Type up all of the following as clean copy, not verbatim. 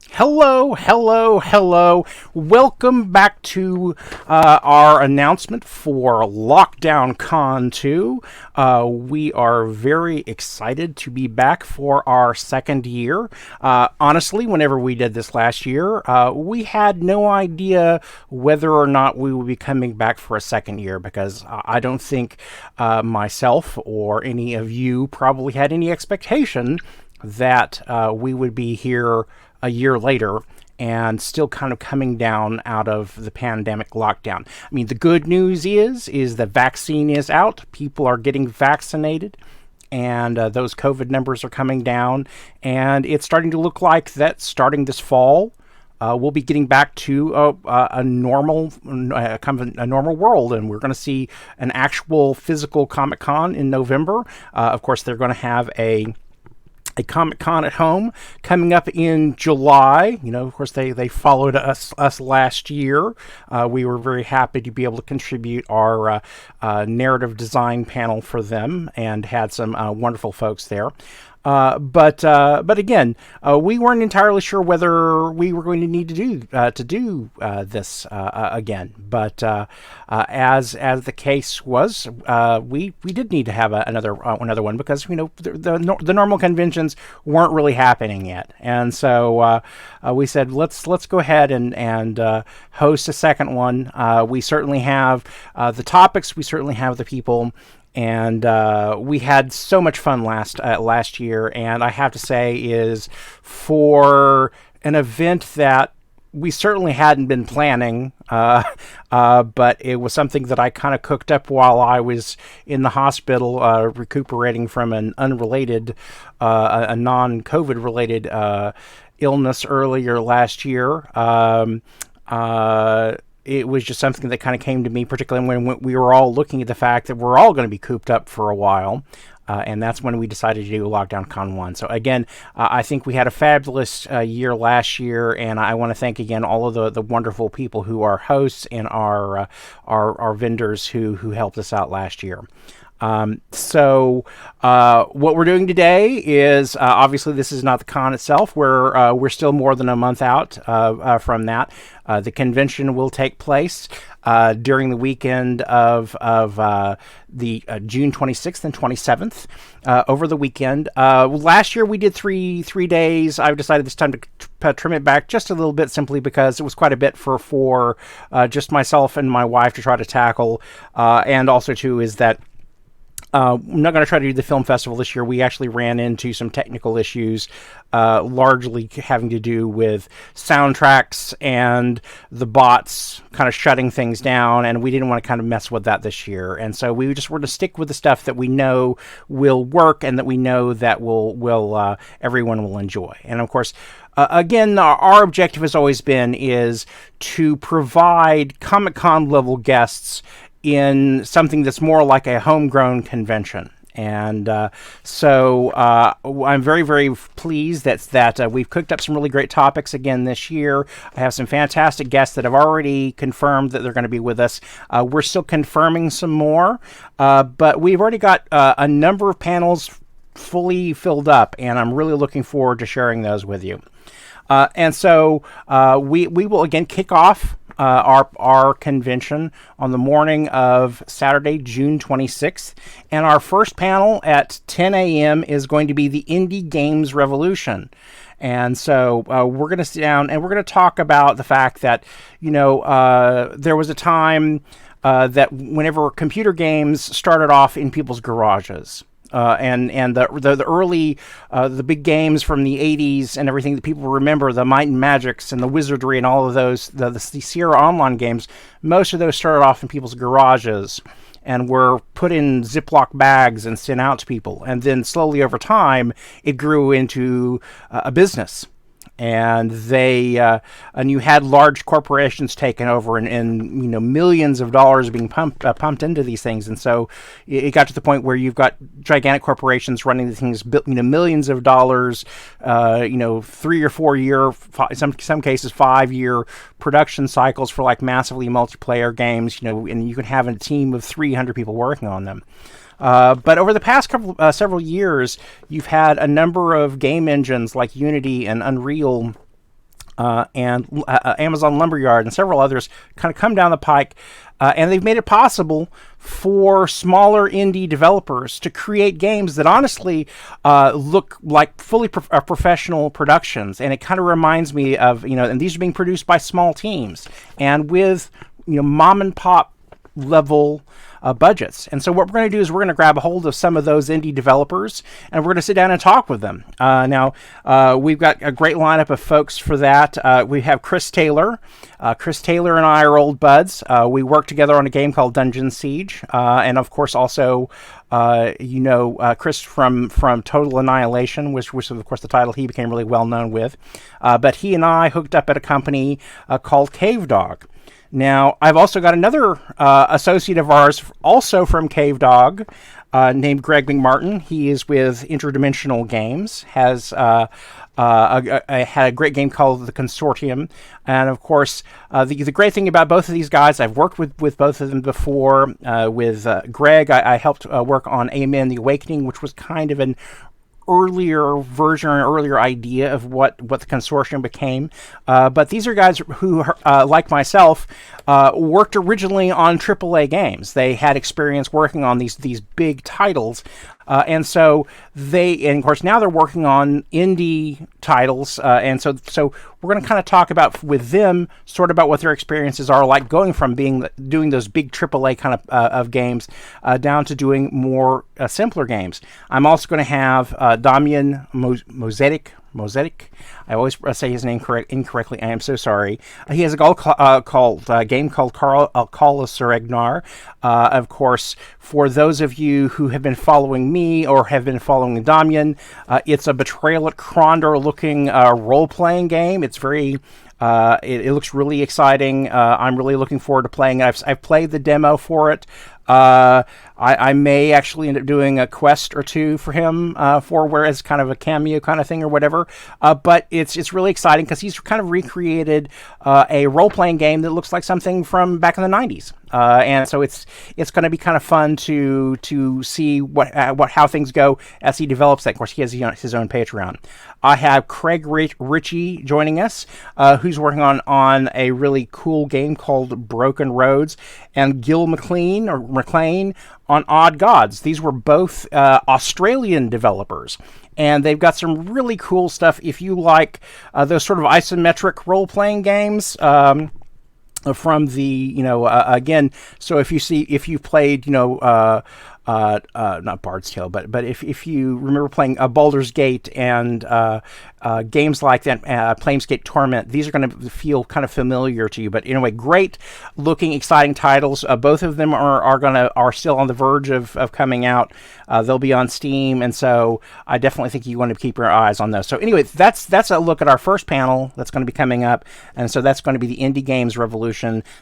Hello, hello, hello. Welcome back to our announcement for LockDownCon 2. We are very excited to be back for our second year. Honestly, whenever we did this last year, we had no idea whether or not we would be coming back for a second year because I don't think myself or any of you probably had any expectation that we would be here a year later and still kind of coming down out of the pandemic lockdown. I mean, the good news is the vaccine is out. People are getting vaccinated, and those COVID numbers are coming down, and it's starting to look like that starting this fall, we'll be getting back to a normal, kind of a normal world, and we're going to see an actual physical Comic-Con in November. Of course, they're going to have a Comic-Con at home coming up in July. You know, of course, they followed us last year. We were very happy to be able to contribute our narrative design panel for them and had some wonderful folks there. But again, we weren't entirely sure whether we were going to need to do this again. But as the case was, we did need to have another one because the normal conventions weren't really happening yet, and so we said let's go ahead and host a second one. We certainly have the topics, we certainly have the people. And we had so much fun last year, and I have to say is for an event that we certainly hadn't been planning, but it was something that I kind of cooked up while I was in the hospital recuperating from an unrelated, a non-COVID related illness earlier last year. It was just something that kind of came to me, particularly when we were all looking at the fact that we're all going to be cooped up for a while. And that's when we decided to do LockDownCon 1. So again, I think we had a fabulous year last year, and I want to thank again all of the wonderful people who are hosts and our vendors who helped us out last year. So what we're doing today is obviously this is not the con itself. We're still more than a month out from that. The convention will take place during the weekend of the June 26th and 27th. Over the weekend. Last year we did three days. I've decided this time to trim it back just a little bit, simply because it was quite a bit for just myself and my wife to try to tackle, and also too is that I'm not going to try to do the film festival this year. We actually ran into some technical issues, largely having to do with soundtracks and the bots kind of shutting things down, and we didn't want to kind of mess with that this year. And so we just were to stick with the stuff that we know will work and that we know that will everyone will enjoy. And of course, again, our objective has always been is to provide Comic-Con level guests in something that's more like a homegrown convention. And so I'm very, very pleased that we've cooked up some really great topics again this year. I have some fantastic guests that have already confirmed that they're going to be with us. We're still confirming some more, but we've already got a number of panels fully filled up, and I'm really looking forward to sharing those with you. And so we will again kick off our convention on the morning of Saturday, June 26th. And our first panel at 10 a.m. is going to be the Indie Games Revolution. And so we're going to sit down and we're going to talk about the fact that, there was a time that whenever computer games started off in people's garages. And the early the big games from the 80s and everything that people remember, the Might and Magics and the Wizardry and all of those, the Sierra Online games, most of those started off in people's garages and were put in Ziploc bags and sent out to people. And then slowly over time, it grew into a business. And and you had large corporations taken over, and millions of dollars being pumped into these things, and so it got to the point where you've got gigantic corporations running these things, millions of dollars, 3 or 4 year, some cases 5 year production cycles for like massively multiplayer games, and you can have a team of 300 people working on them. But over the past several years, you've had a number of game engines like Unity and Unreal and Amazon Lumberyard and several others kind of come down the pike, and they've made it possible for smaller indie developers to create games that honestly look like fully professional productions. And it kind of reminds me of, and these are being produced by small teams and with, mom and pop level budgets. And so what we're going to do is we're going to grab a hold of some of those indie developers, and we're going to sit down and talk with them. Now, we've got a great lineup of folks for that. We have Chris Taylor. Chris Taylor and I are old buds. We worked together on a game called Dungeon Siege, and of course also Chris from Total Annihilation, which was of course the title he became really well known with. But he and I hooked up at a company called Cave Dog. Now, I've also got another associate of ours, also from Cave Dog, named Greg Mcmartin. He is with Interdimensional Games, has had a great game called The Consortium. And, of course, the great thing about both of these guys, I've worked with both of them before. With Greg, I helped work on Amen the Awakening, which was kind of an earlier version, an earlier idea of what the consortium became. But these are guys who, like myself, worked originally on AAA games. They had experience working on these big titles. And so and of course now they're working on indie titles. And so we're going to kind of talk about with them sort of about what their experiences are like going from doing those big AAA kind of games down to doing more simpler games. I'm also going to have Damian Mozetic. I always say his name incorrectly. I am so sorry. He has a game called Call of Seregnar. Of course, for those of you who have been following me or have been following Damian, it's a Betrayal at Krondor looking role-playing game. It's very it looks really exciting. I'm really looking forward to playing it. I've played the demo for it. I may actually end up doing a quest or two for him where it's kind of a cameo kind of thing or whatever. But it's really exciting because he's kind of recreated a role-playing game that looks like something from back in the 90s. And so it's going to be kind of fun to see how things go as he develops that. Of course, he has his own Patreon. I have Craig Ritchie joining us, who's working on a really cool game called Broken Roads, and Gil McLean on Odd Gods. These were both Australian developers, and they've got some really cool stuff if you like those sort of isometric role-playing games. From the again, so if you've played not Bard's Tale, but if you remember playing Baldur's Gate and games like that, Planescape Torment, these are going to feel kind of familiar to you. But anyway, great looking, exciting titles. Both of them are still on the verge of coming out. They'll be on Steam, and so I definitely think you want to keep your eyes on those. So anyway, that's a look at our first panel that's going to be coming up, and so that's going to be the Indie Games Revolution.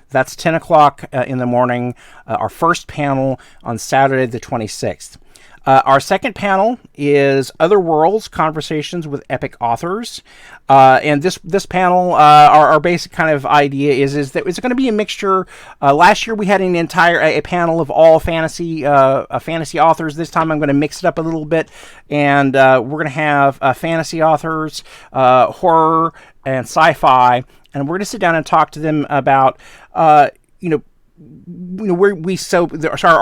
That's 10 o'clock in the morning. Our first panel on Saturday the 26th. Our second panel is Other Worlds, Conversations with Epic Authors. And this panel, our basic kind of idea is that it's going to be a mixture. Last year we had an entire a panel of all fantasy authors. This time I'm going to mix it up a little bit, and we're going to have fantasy authors, horror, and sci-fi, and we're going to sit down and talk to them about our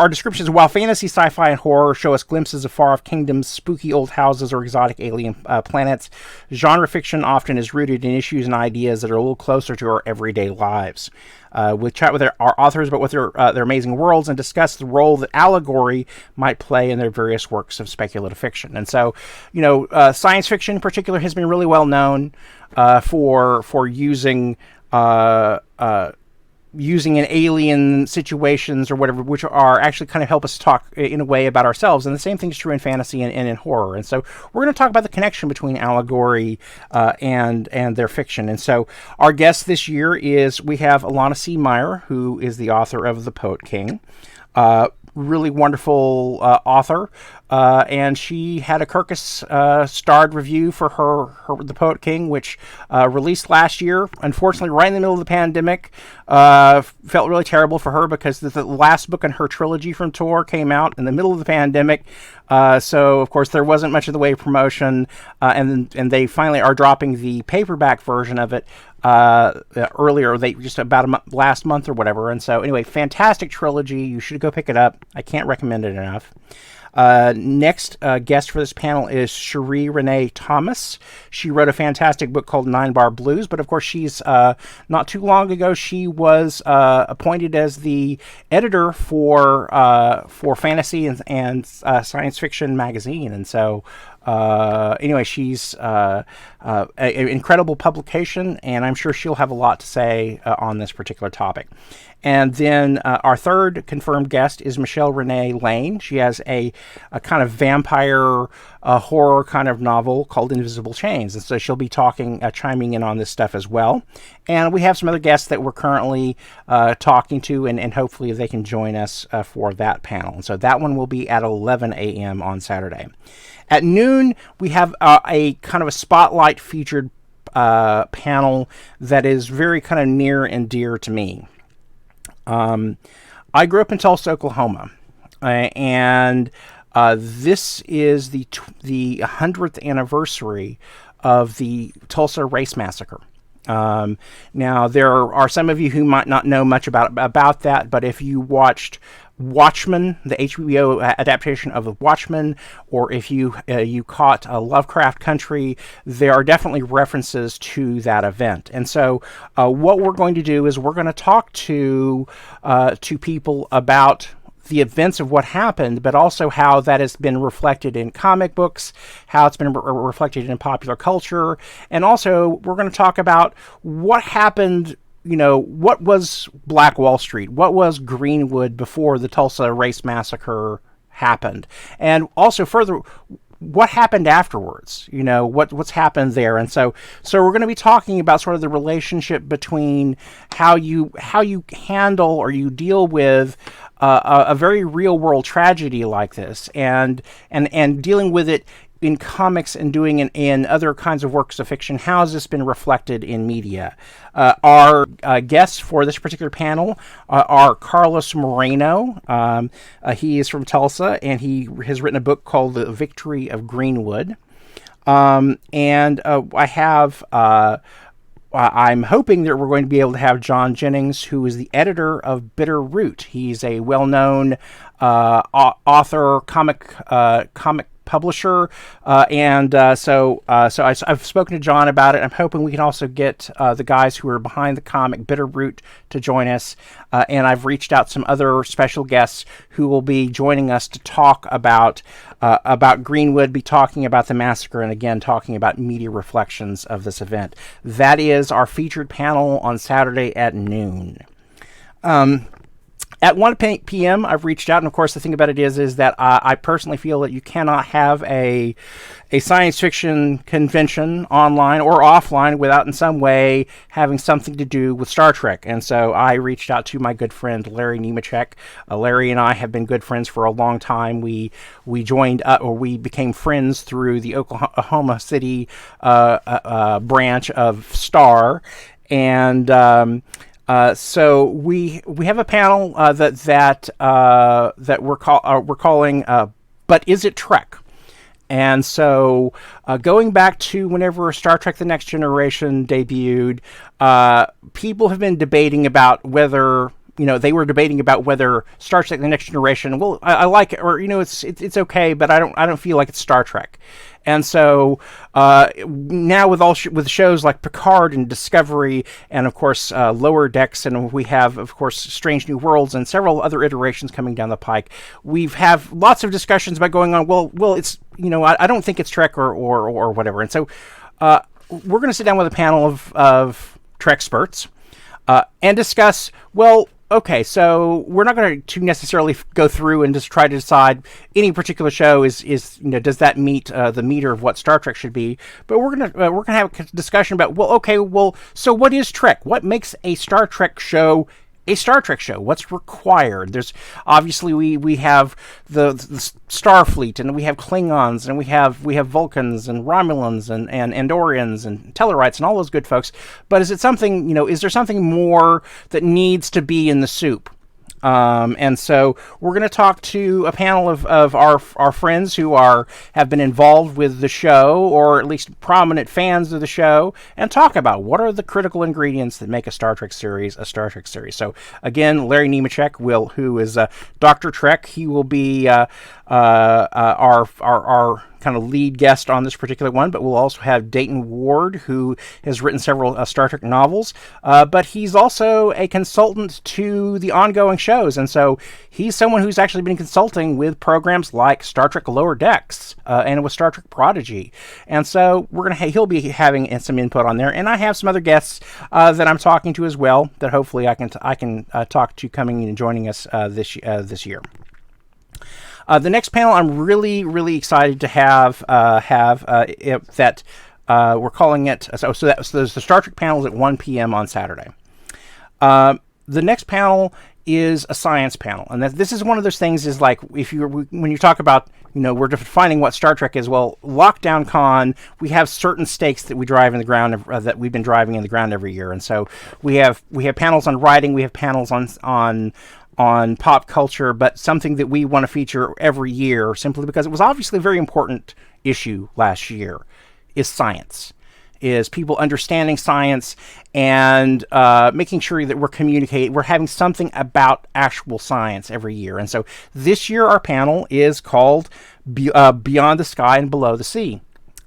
descriptions, while fantasy, sci-fi, and horror show us glimpses of far-off kingdoms, spooky old houses, or exotic alien planets, genre fiction often is rooted in issues and ideas that are a little closer to our everyday lives. We'll chat with our authors about what their amazing worlds and discuss the role that allegory might play in their various works of speculative fiction. And so, science fiction in particular has been really well known for using in alien situations or whatever, which are actually kind of help us talk in a way about ourselves. And the same thing's true in fantasy and in horror. And so we're going to talk about the connection between allegory and their fiction. And so our guest this year we have Alana C. Meyer, who is the author of The Poet King. Really wonderful author. and she had a Kirkus starred review for her The Poet King, which released last year. Unfortunately, right in the middle of the pandemic. Felt really terrible for her because the last book in her trilogy from Tor came out in the middle of the pandemic. So, of course, there wasn't much of the way of promotion, and they finally are dropping the paperback version of it earlier, just about last month or whatever. And so, anyway, fantastic trilogy. You should go pick it up. I can't recommend it enough. Next guest for this panel is Sheree Renee Thomas. She wrote a fantastic book called 9 Bar Blues, but of course she's not too long ago she was appointed as the editor for fantasy and science fiction magazine, and so anyway, she's an incredible publication, and I'm sure she'll have a lot to say on this particular topic. And then our third confirmed guest is Michelle Renee Lane. She has a kind of vampire horror kind of novel called Invisible Chains. And so she'll be chiming in on this stuff as well. And we have some other guests that we're currently talking to, and hopefully they can join us for that panel. And so that one will be at 11 a.m. on Saturday. At noon, we have a kind of a spotlight featured panel that is very kind of near and dear to me. I grew up in Tulsa, Oklahoma, and this is the 100th anniversary of the Tulsa Race Massacre. Now, there are some of you who might not know much about that, but if you watched Watchmen, the HBO adaptation of Watchmen, or if you caught Lovecraft Country, there are definitely references to that event. And so what we're going to do is we're going to talk to people about the events of what happened, but also how that has been reflected in comic books, how it's been reflected in popular culture, and also we're going to talk about what happened. What was Black Wall Street? What was Greenwood before the Tulsa Race Massacre happened? And also further, what happened afterwards? What's happened there? And so we're going to be talking about sort of the relationship between how you handle or you deal with a very real world tragedy like this, and dealing with it in comics and doing it in other kinds of works of fiction. How has this been reflected in media? Our guests for this particular panel are Carlos Moreno. He is from Tulsa, and he has written a book called The Victory of Greenwood. I'm hoping that we're going to be able to have John Jennings, who is the editor of Bitter Root. He's a well-known author, comic publisher, so I've spoken to John about it. I'm hoping we can also get the guys who are behind the comic Bitter Root to join us, and I've reached out some other special guests who will be joining us to talk about Greenwood, be talking about the massacre, and again talking about media reflections of this event. That is our featured panel on Saturday at noon. At 1 p.m., I've reached out, and of course the thing about it is that I personally feel that you cannot have a science fiction convention online or offline without in some way having something to do with Star Trek. And so I reached out to my good friend Larry Nemechek. Larry and I have been good friends for a long time. We joined up, or we became friends through the Oklahoma City branch of Star, and so we have a panel that we're calling "But Is It Trek?" And so going back to whenever Star Trek: The Next Generation debuted, people have been debating about whether they were debating about whether Star Trek: The Next Generation. Well, I like it, or it's okay, but I don't feel like it's Star Trek. And so now with shows like Picard and Discovery, and of course Lower Decks, and we have of course Strange New Worlds and several other iterations coming down the pike, we've have lots of discussions about going on. Well, it's I don't think it's Trek or whatever. And so we're going to sit down with a panel of Trek experts and discuss. Well, okay, so we're not going to necessarily go through and just try to decide any particular show is does that meet the meter of what Star Trek should be, but we're gonna have a discussion about so what is Trek? What makes a Star Trek show a Star Trek show? What's required? There's obviously we have the Starfleet, and we have Klingons, and we have Vulcans and Romulans and Andorians and Tellarites and all those good folks. But is it something, is there something more that needs to be in the soup? And so we're going to talk to a panel of our friends who have been involved with the show, or at least prominent fans of the show, and talk about what are the critical ingredients that make a Star Trek series a Star Trek series. So again, Larry Nemechek who is Dr. Trek, he will be our kind of lead guest on this particular one, but we'll also have Dayton Ward, who has written several Star Trek novels, but he's also a consultant to the ongoing shows, and so he's someone who's actually been consulting with programs like Star Trek Lower Decks and with Star Trek Prodigy, and so he'll be having some input on there, and I have some other guests that I'm talking to as well that hopefully I can talk to coming and joining us this year. The next panel I'm really, really excited to have that we're calling it. So there's the Star Trek panels at 1 p.m. on Saturday. The next panel is a science panel, and this is one of those things. Is like when you talk about we're defining what Star Trek is. Well, LockDownCon, we have certain stakes that we drive in the ground that we've been driving in the ground every year, and so we have panels on writing, we have panels on pop culture, but something that we want to feature every year simply because it was obviously a very important issue last year is science, is people understanding science and making sure that we're having something about actual science every year. And so this year our panel is called Beyond the Sky and Below the Sea.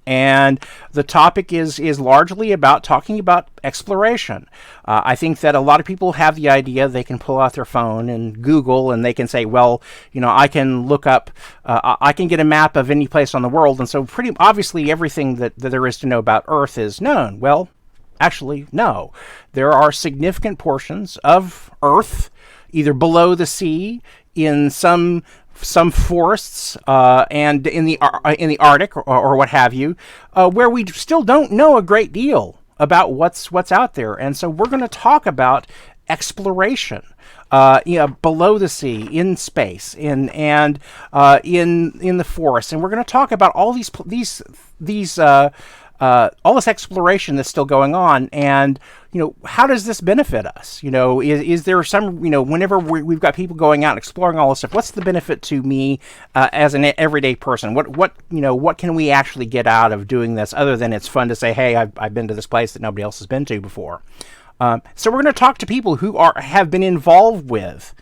And the topic is largely about talking about exploration. I think that a lot of people have the idea they can pull out their phone and Google, and they can say, well, I can look up, I can get a map of any place on the world, and so pretty obviously everything that there is to know about Earth is known. Well, actually, no. There are significant portions of Earth, either below the sea, in some forests and in the Arctic or what have you, where we still don't know a great deal about what's out there. And so we're going to talk about exploration, below the sea, in space, and in the forest, and we're going to talk about all these all this exploration that's still going on, and how does this benefit us? Is there some, whenever we've got people going out and exploring all this stuff, what's the benefit to me as an everyday person? What can we actually get out of doing this, other than it's fun to say, hey, I've been to this place that nobody else has been to before? So we're going to talk to people who have been involved with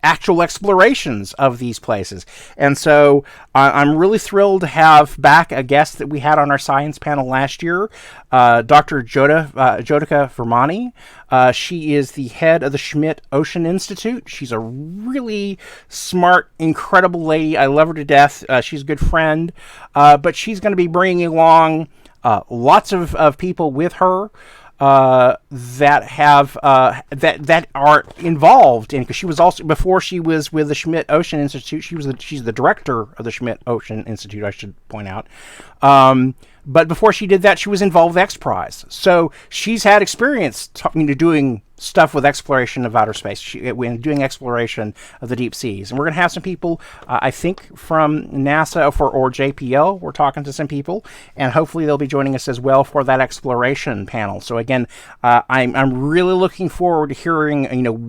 actual explorations of these places. And so I'm really thrilled to have back a guest that we had on our science panel last year, Dr. Jotika Vermani. She is the head of the Schmidt Ocean Institute. She's a really smart, incredible lady. I love her to death. She's a good friend. But she's going to be bringing along lots of people with her that are involved in, because she was also, before she was with the Schmidt Ocean Institute, she's the director of the Schmidt Ocean Institute, I should point out. But before she did that, she was involved with X Prize. So she's had experience doing stuff with exploration of outer space, when doing exploration of the deep seas. And we're going to have some people, I think, from NASA or JPL. We're talking to some people, and hopefully they'll be joining us as well for that exploration panel. So again, I'm really looking forward to hearing,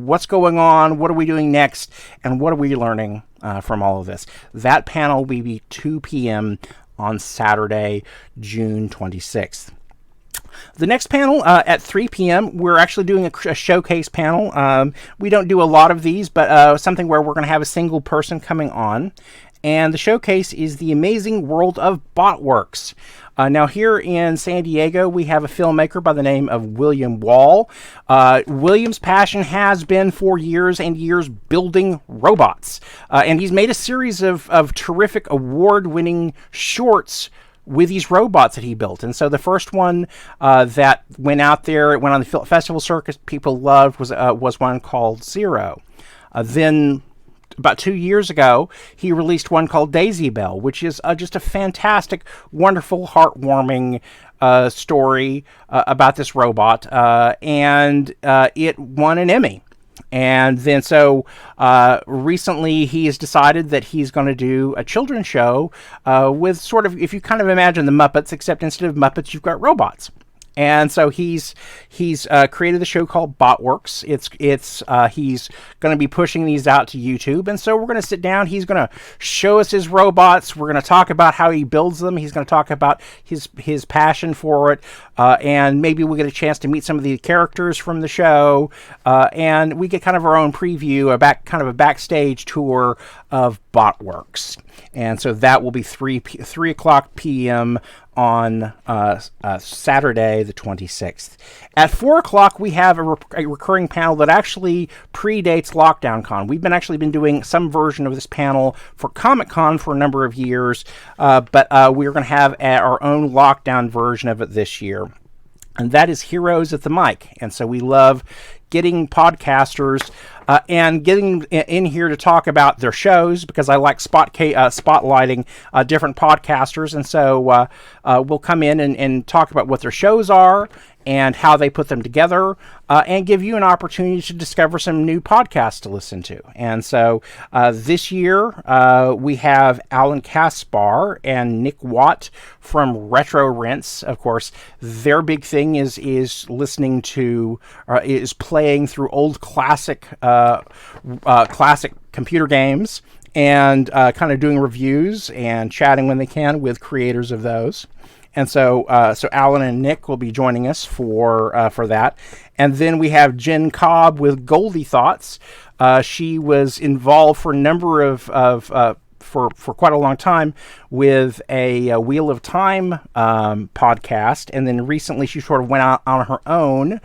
what's going on, what are we doing next, and what are we learning from all of this. That panel will be 2 p.m. on Saturday, June 26th. The next panel at 3 p.m., we're actually doing a showcase panel. We don't do a lot of these, but something where we're going to have a single person coming on. And the showcase is The Amazing World of Botworks. Now, here in San Diego, we have a filmmaker by the name of William Wall. William's passion has been for years and years building robots. And he's made a series of terrific award-winning shorts with these robots that he built. And so the first one that went out there, it went on the festival circuit, people loved, was one called Zero. Then about 2 years ago, he released one called Daisy Bell, which is just a fantastic, wonderful, heartwarming story about this robot. And it won an Emmy. And then so recently he has decided that he's going to do a children's show with sort of, if you kind of imagine the Muppets, except instead of Muppets, you've got robots. And so he's created the show called Botworks. He's going to be pushing these out to YouTube, and so we're going to sit down. He's going to show us his robots. We're going to talk about how he builds them. He's going to talk about his passion for it, and maybe we'll get a chance to meet some of the characters from the show, and we get kind of our own preview, kind of a backstage tour of Botworks. And so that will be 3 o'clock p.m. on Saturday, the 26th. At 4 o'clock, we have a recurring panel that actually predates LockDownCon. We've been doing some version of this panel for Comic-Con for a number of years, but we're going to have our own lockdown version of it this year. And that is Heroes at the Mic. And so we love getting podcasters and getting in here to talk about their shows, because I like spotlighting different podcasters. And so we'll come in and talk about what their shows are and how they put them together, and give you an opportunity to discover some new podcasts to listen to. And so this year we have Alan Kaspar and Nick Watt from Retro Rents. Of course, their big thing is listening to, is playing through old classic computer games, and kind of doing reviews and chatting when they can with creators of those. And so Alan and Nick will be joining us for that. And then we have Jen Cobb with Goldie Thoughts. She was involved for a number of for quite a long time with a Wheel of Time podcast, and then recently she sort of went out on her own.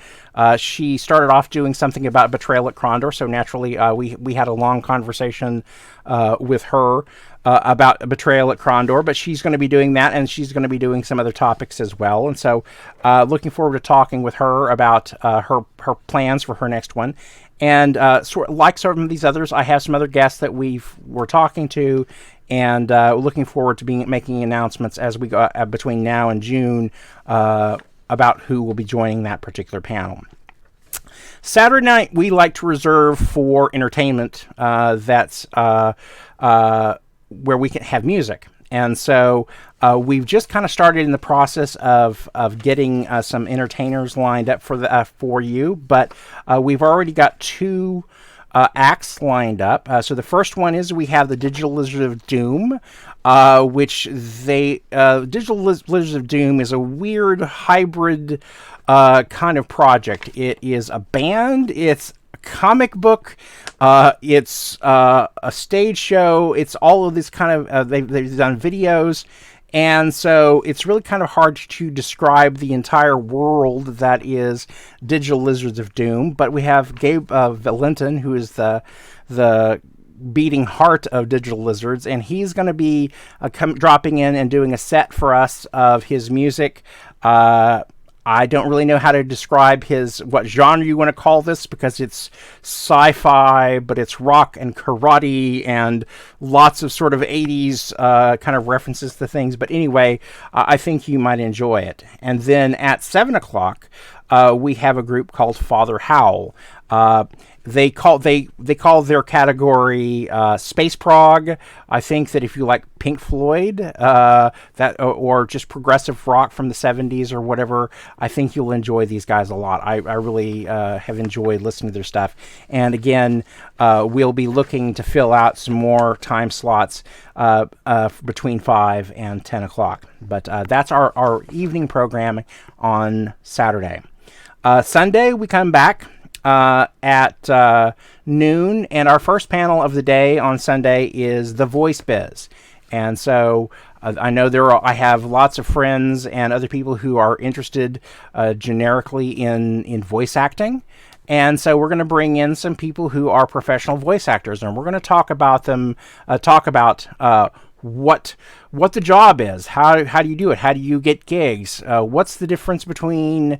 She started off doing something about Betrayal at Krondor, so naturally we had a long conversation with her about Betrayal at Krondor, but she's going to be doing that, and she's going to be doing some other topics as well. And so looking forward to talking with her about her plans for her next one. And like some of these others, I have some other guests that we're talking to, and looking forward to making announcements as we go between now and June about who will be joining that particular panel. Saturday night we like to reserve for entertainment. That's where we can have music. And so we've just kind of started in the process of getting some entertainers lined up for you, but we've already got 2 acts lined up. So the first one is we have the Digital Lizard of Doom, which Digital Lizards of Doom is a weird hybrid kind of project. It is a band, it's a comic book, it's a stage show, it's all of this kind of, they've done videos, and so it's really kind of hard to describe the entire world that is Digital Lizards of Doom. But we have Gabe Valentin, who is the beating heart of Digital Lizards, and he's going to be dropping in and doing a set for us of his music. I don't really know how to describe what genre you want to call this, because it's sci-fi, but it's rock and karate and lots of sort of 80s kind of references to things. But anyway, I think you might enjoy it. And then at 7 o'clock, we have a group called Father Howell. They call their category space prog. I think that if you like Pink Floyd, or just progressive rock from the 70s or whatever, I think you'll enjoy these guys a lot. I really have enjoyed listening to their stuff. And again, we'll be looking to fill out some more time slots between 5 and 10 o'clock. But that's our evening programming on Saturday. Sunday, we come back at noon, and our first panel of the day on Sunday is The Voice Biz. And so I know I have lots of friends and other people who are interested generically in voice acting. And so we're going to bring in some people who are professional voice actors, and we're going to talk about what the job is. How do you do it? How do you get gigs? What's the difference between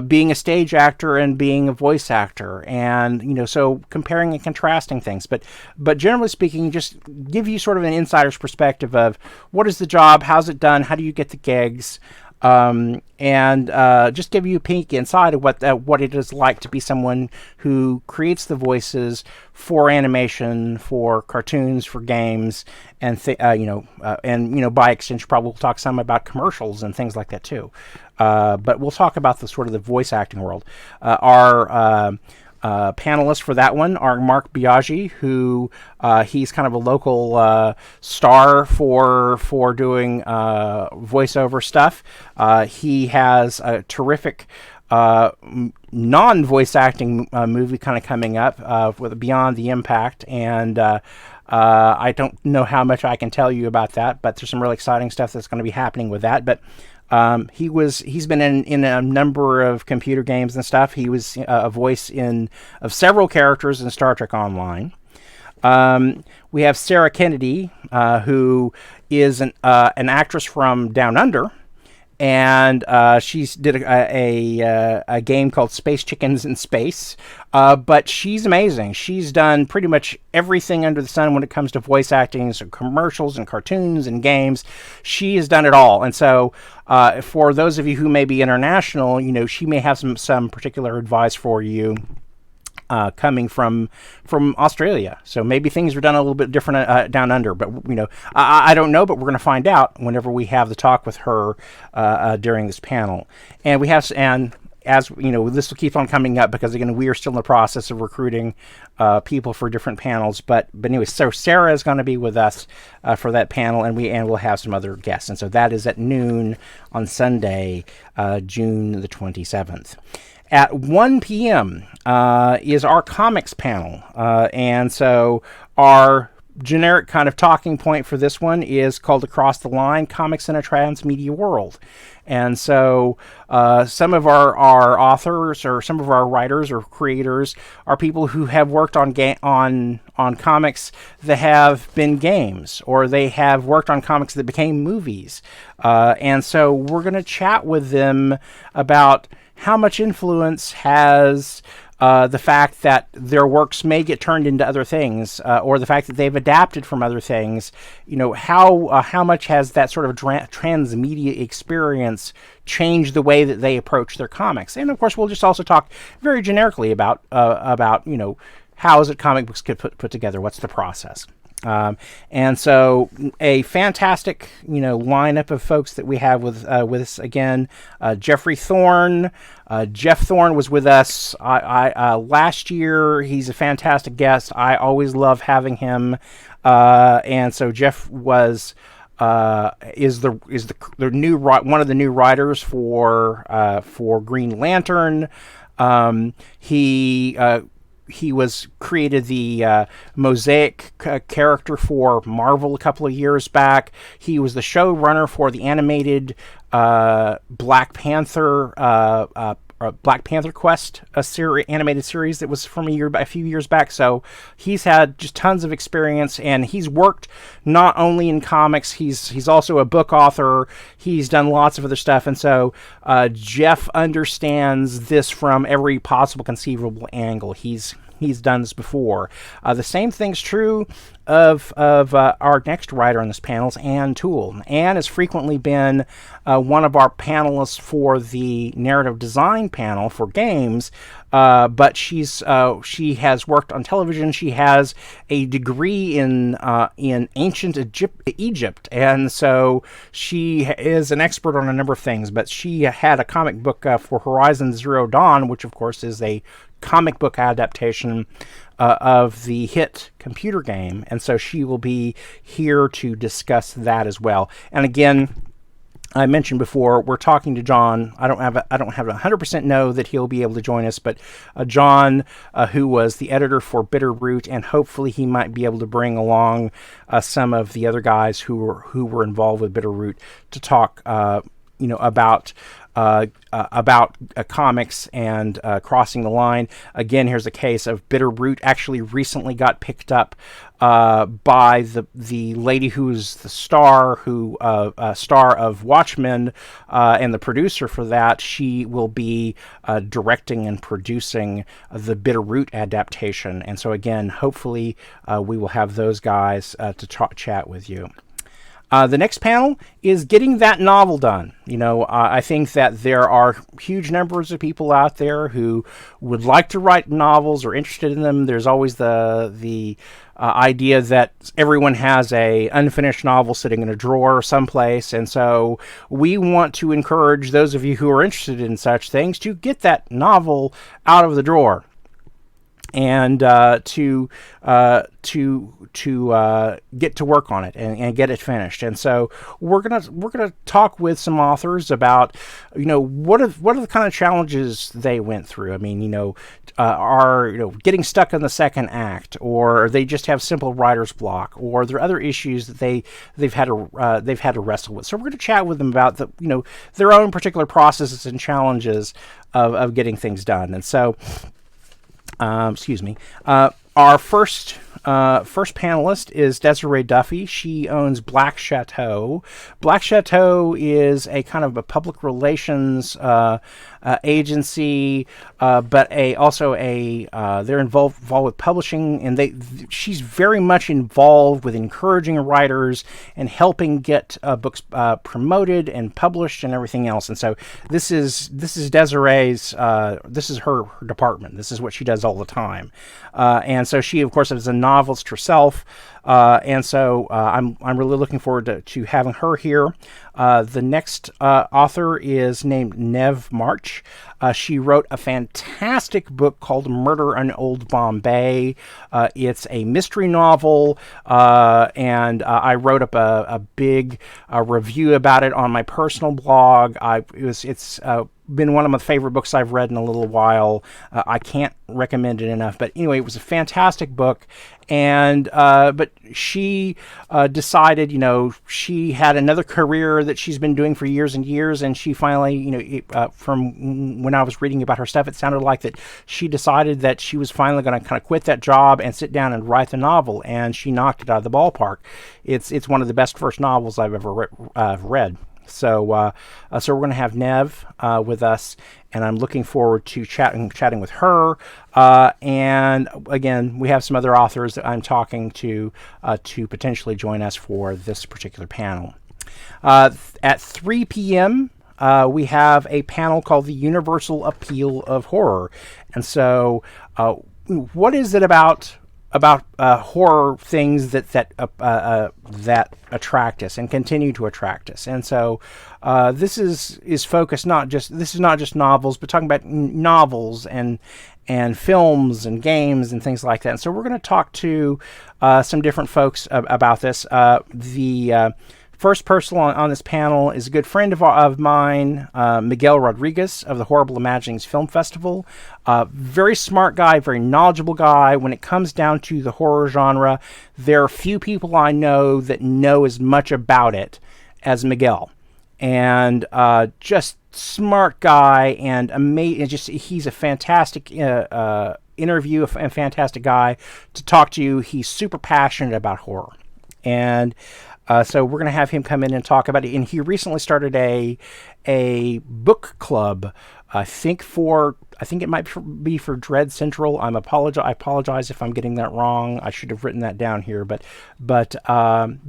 being a stage actor and being a voice actor? And so comparing and contrasting things. But generally speaking, just give you sort of an insider's perspective of what is the job, how's it done, how do you get the gigs, and just give you a peek inside of what it is like to be someone who creates the voices for animation, for cartoons, for games, and by extension, probably we'll talk some about commercials and things like that too. But we'll talk about the sort of the voice acting world. Our panelists for that one are Mark Biaggi, who he's kind of a local star for doing voiceover stuff. He has a terrific non-voice acting movie kind of coming up with Beyond the Impact, and I don't know how much I can tell you about that, but there's some really exciting stuff that's going to be happening with that. But he's been in a number of computer games and stuff. He was a voice of several characters in Star Trek Online. We have Sarah Kennedy, who is an actress from Down Under, and she's did a game called Space Chickens in Space. But she's amazing. She's done pretty much everything under the sun when it comes to voice acting, so commercials and cartoons and games. She has done it all. And so for those of you who may be international, she may have some particular advice for you coming from Australia. So maybe things are done a little bit different down under, but I don't know, but we're going to find out whenever we have the talk with her during this panel. And we have, and as this will keep on coming up because again, we are still in the process of recruiting people for different panels. But anyway, so Sarah is going to be with us for that panel, and we'll have some other guests. And so that is at noon on Sunday, June the 27th. At 1 p.m. Is our comics panel. And so our generic kind of talking point for this one is called Across the Line, Comics in a Transmedia World. And so some of our authors or some of our writers or creators are people who have worked on comics that have been games, or they have worked on comics that became movies. And so we're going to chat with them about how much influence has the fact that their works may get turned into other things, or the fact that they've adapted from other things. How much has that sort of transmedia experience changed the way that they approach their comics? And of course, we'll just also talk very generically about how is it comic books get put together? What's the process? And so a fantastic, lineup of folks that we have with us again. Jeffrey Thorne. Jeff Thorne was with us last year. He's a fantastic guest. I always love having him. And so Jeff is the new one of the new writers for Green Lantern. He was created the Mosaic character for Marvel a couple of years back. He was the showrunner for the animated Black Panther Quest, animated series that was from a few years back. So he's had just tons of experience, and he's worked not only in comics. He's also a book author. He's done lots of other stuff, and so Jeff understands this from every possible conceivable angle. He's done this before. The same thing's true of our next writer on this panel is Anne Toole. Anne has frequently been one of our panelists for the narrative design panel for games, but she has worked on television. She has a degree in ancient Egypt, and so she is an expert on a number of things. But she had a comic book for Horizon Zero Dawn, which of course is a comic book adaptation of the hit computer game, and so she will be here to discuss that as well. And again, I mentioned before, we're talking to John. I don't have 100% know that he'll be able to join us, but John, who was the editor for Bitterroot, and hopefully he might be able to bring along some of the other guys who were involved with Bitterroot to talk, about comics and crossing the line. Again, here's a case of Bitterroot actually recently got picked up by the lady who's the star of Watchmen, and the producer for that. She will be directing and producing the Bitterroot adaptation. And so again, hopefully we will have those guys to chat with you. The next panel is getting that novel done. I think that there are huge numbers of people out there who would like to write novels or interested in them. There's always the idea that everyone has a unfinished novel sitting in a drawer someplace, and so we want to encourage those of you who are interested in such things to get that novel out of the drawer and to get to work on it and get it finished. And so we're gonna talk with some authors about what are the kind of challenges they went through. I mean, are getting stuck in the second act, or they just have simple writer's block, or are there other issues that they've had to wrestle with. So we're going to chat with them about their own particular processes and challenges of getting things done. And so. Excuse me. Our first panelist is Desiree Duffy. She owns Black Chateau. Black Chateau is a kind of a public relations agency, but they're involved with publishing, and she's very much involved with encouraging writers and helping get books promoted and published and everything else. And so this is Desiree's. This is her department. This is what she does all the time. And so she, of course, is a novelist herself. And so I'm really looking forward to having her here. The next author is named Nev March. She wrote a fantastic book called Murder in Old Bombay. It's a mystery novel, and I wrote up a big review about it on my personal blog. It's been one of my favorite books I've read in a little while. I can't recommend it enough. But anyway, it was a fantastic book. And but she decided, she had another career that she's been doing for years and years, and she finally, from when I was reading about her stuff, it sounded like that she decided that she was finally going to kind of quit that job and sit down and write the novel, and she knocked it out of the ballpark. It's one of the best first novels I've ever read. So we're going to have Nev with us, and I'm looking forward to chatting with her. And again, we have some other authors that I'm talking to potentially join us for this particular panel. At 3 p.m., we have a panel called The Universal Appeal of Horror. And so what is it about horror things that attract us and continue to attract us? And so this is focused this is not just novels, but talking about novels and films and games and things like that. And so we're going to talk to some different folks about this. The first person on this panel is a good friend of mine, Miguel Rodriguez of the Horrible Imaginings Film Festival. Very smart guy, very knowledgeable guy. When it comes down to the horror genre, there are few people I know that know as much about it as Miguel. And just smart guy and amazing. He's a fantastic interview, a fantastic guy to talk to. He's super passionate about horror. And so we're going to have him come in and talk about it. And he recently started a book club. I think it might be for Dread Central. I apologize if I'm getting that wrong. I should have written that down here. But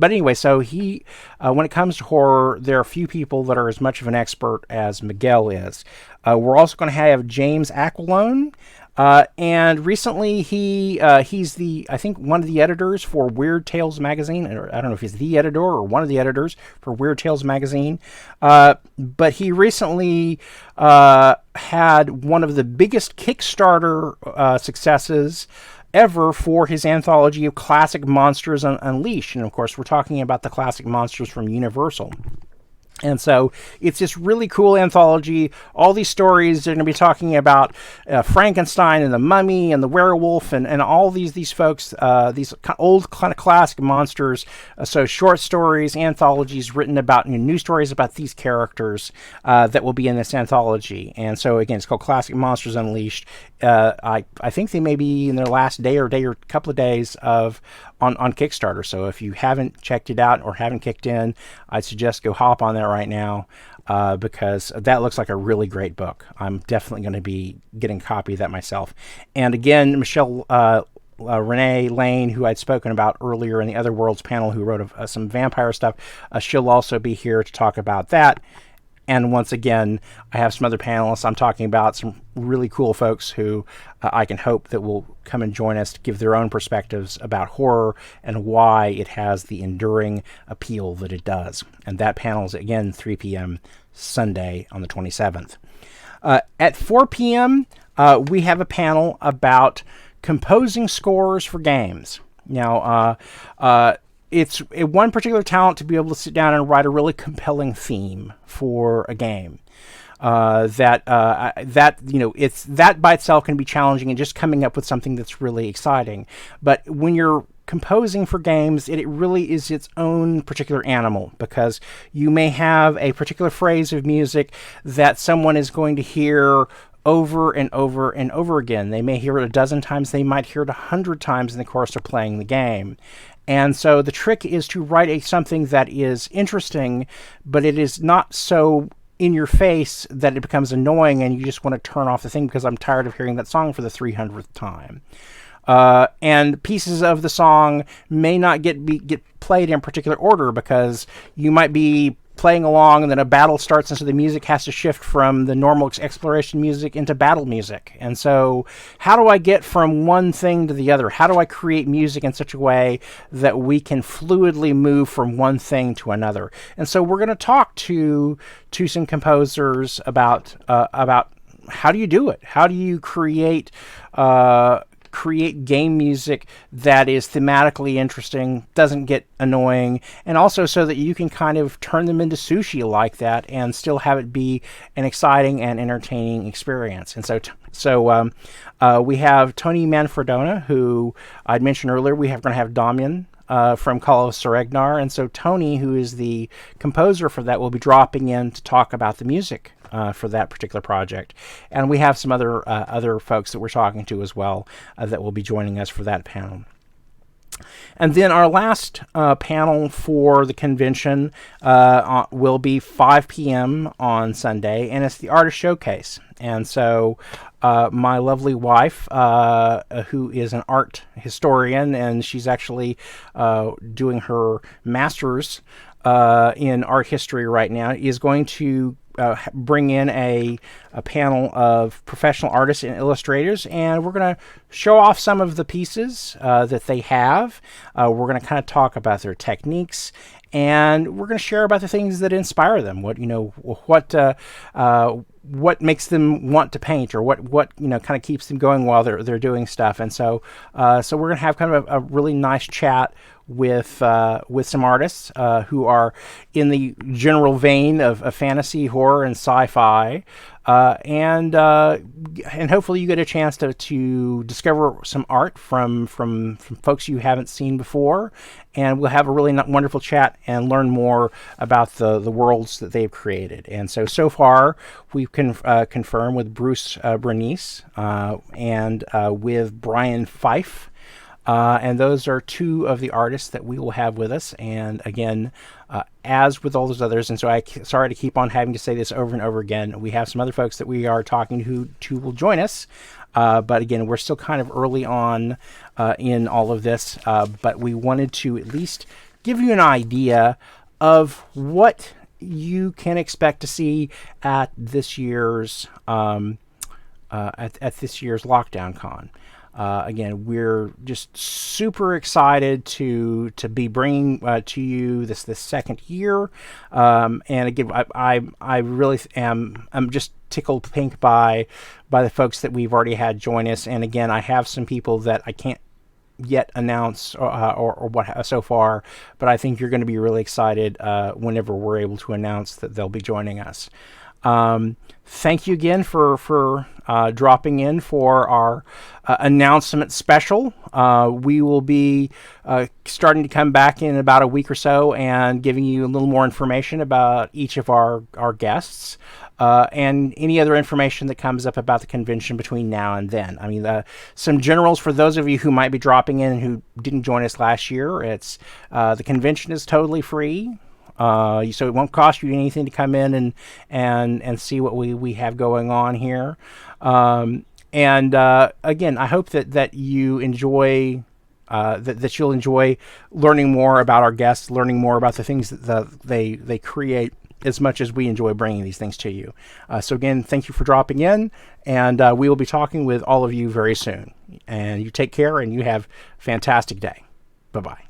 anyway, so he when it comes to horror, there are a few people that are as much of an expert as Miguel is. We're also going to have James Aqualone. And recently he's I think one of the editors for Weird Tales magazine. Or I don't know if he's the editor or one of the editors for Weird Tales magazine. But he recently had one of the biggest Kickstarter successes ever for his anthology of classic monsters unleashed. And of course, we're talking about the classic monsters from Universal. And so it's this really cool anthology. All these stories, they're going to be talking about Frankenstein and the Mummy and the werewolf and all these folks, these old kind of classic monsters. So short stories, anthologies written about, new stories about these characters that will be in this anthology. And so again, it's called Classic Monsters Unleashed. I think they may be in their last day or couple of days on Kickstarter. So if you haven't checked it out or haven't kicked in, I'd suggest go hop on that right now because that looks like a really great book. I'm definitely going to be getting a copy of that myself. And again, Michelle Renee Lane, who I'd spoken about earlier in the Other Worlds panel, who wrote some vampire stuff. She'll also be here to talk about that. And once again, I have some other panelists I'm talking about, some really cool folks who I can hope that will come and join us to give their own perspectives about horror and why it has the enduring appeal that it does. And that panel is, again, 3 p.m. Sunday on the 27th. At 4 p.m., we have a panel about composing scores for games. Now, it's one particular talent to be able to sit down and write a really compelling theme for a game. It's that by itself can be challenging, and just coming up with something that's really exciting. But when you're composing for games, it really is its own particular animal, because you may have a particular phrase of music that someone is going to hear over and over and over again. They may hear it a dozen times, they might hear it 100 times in the course of playing the game. And so the trick is to write something that is interesting, but it is not so in your face that it becomes annoying and you just want to turn off the thing because I'm tired of hearing that song for the 300th time. And pieces of the song may not get played in particular order, because you might be playing along and then a battle starts, and so the music has to shift from the normal exploration music into battle music. And so how do I get from one thing to the other? How do I create music in such a way that we can fluidly move from one thing to another? And so we're going to talk to some composers about how do you do it? How do you create game music that is thematically interesting, doesn't get annoying, and also so that you can kind of turn them into sushi like that and still have it be an exciting and entertaining experience. And so we have Tony Manfredona, who I'd mentioned earlier. We're going to have Damian from Call of Seregnar. And so Tony, who is the composer for that, will be dropping in to talk about the music for that particular project. And we have some other folks that we're talking to as well that will be joining us for that panel. And then our last panel for the convention will be 5 p.m. on Sunday, and it's the Artist Showcase. And so my lovely wife, who is an art historian, and she's actually doing her master's in art history right now, is going to bring in a panel of professional artists and illustrators, and we're going to show off some of the pieces that they have. We're going to kind of talk about their techniques, and we're going to share about the things that inspire them. What makes them want to paint, or what kind of keeps them going while they're doing stuff. And so we're going to have kind of a really nice chat with some artists who are in the general vein of fantasy, horror, and sci-fi, and hopefully you get a chance to discover some art from folks you haven't seen before, and we'll have a really wonderful chat and learn more about the worlds that they've created. And so far we can confirm with Bruce Bernice and with Brian Fife. And those are two of the artists that we will have with us. And again, as with all those others, and so sorry to keep on having to say this over and over again, we have some other folks that we are talking to will join us. But again, we're still kind of early on in all of this. But we wanted to at least give you an idea of what you can expect to see at this year's LockDownCon. Again, we're just super excited to be bringing to you this second year, and again, I really I'm just tickled pink by the folks that we've already had join us. And again, I have some people that I can't yet announce or what so far, but I think you're going to be really excited whenever we're able to announce that they'll be joining us. Thank you again for dropping in for our announcement special. We will be starting to come back in about a week or so and giving you a little more information about each of our guests and any other information that comes up about the convention between now and then. I mean, some generals for those of you who might be dropping in and who didn't join us last year. It's the convention is totally free. So it won't cost you anything to come in and see what we have going on here. And again, I hope that you enjoy that you'll enjoy learning more about our guests, learning more about the things that they create, as much as we enjoy bringing these things to you. So again, thank you for dropping in, and we will be talking with all of you very soon. And you take care, and you have a fantastic day. Bye-bye.